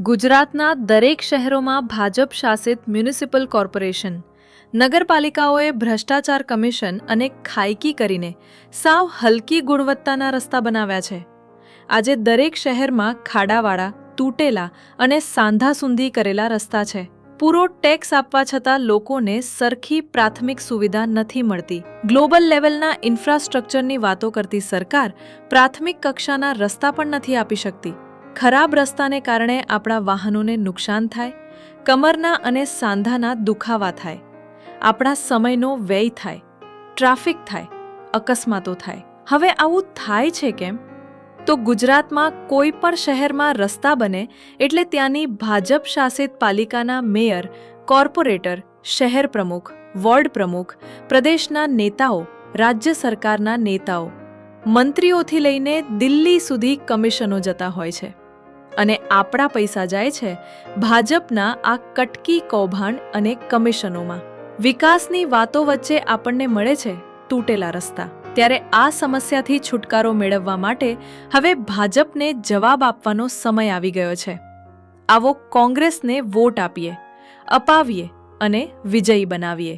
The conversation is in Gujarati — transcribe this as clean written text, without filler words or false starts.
ગુજરાતના દરેક શહેરોમાં ભાજપ શાસિત મ્યુનિસિપલ કોર્પોરેશન નગરપાલિકાઓએ ભ્રષ્ટાચાર કમિશન અને ખાયકી કરીને સાવ હલકી ગુણવત્તાના રસ્તા બનાવ્યા છે. આજે દરેક શહેરમાં ખાડાવાળા, તૂટેલા અને સાંધાસૂંધી કરેલા રસ્તા છે. પૂરો ટેક્સ આપવા છતાં લોકોને સરખી પ્રાથમિક સુવિધા નથી મળતી. ગ્લોબલ લેવલના ઇન્ફ્રાસ્ટ્રક્ચરની વાતો કરતી સરકાર પ્રાથમિક કક્ષાના રસ્તા પણ નથી આપી શકતી. ખરાબ રસ્તાને કારણે આપણા વાહનોને નુકસાન થાય, કમરના અને સાંધાના દુખાવા થાય, આપણા સમયનો વ્યય થાય, ટ્રાફિક થાય, અકસ્માતો થાય. હવે આવું થાય છે કેમ? તો ગુજરાતમાં કોઈ પણ શહેરમાં રસ્તા બને એટલે ત્યાંની ભાજપ શાસિત પાલિકાના મેયર, કોર્પોરેટર, શહેર પ્રમુખ, વોર્ડ પ્રમુખ, પ્રદેશના નેતાઓ, રાજ્ય સરકારના નેતાઓ, મંત્રીઓથી લઈને દિલ્હી સુધી કમિશનો જતા હોય છે. અને આપણા પૈસા જાય છે ભાજપના આ કટકી કૌભાંડ અને કમિશનોમાં. વિકાસની વાતો વચ્ચે આપણને મળે છે તૂટેલા રસ્તા. ત્યારે આ સમસ્યાથી છુટકારો મેળવવા માટે હવે ભાજપને જવાબ આપવાનો સમય આવી ગયો છે. આવો કોંગ્રેસને વોટ આપીએ, અપાવીએ અને વિજયી બનાવીએ.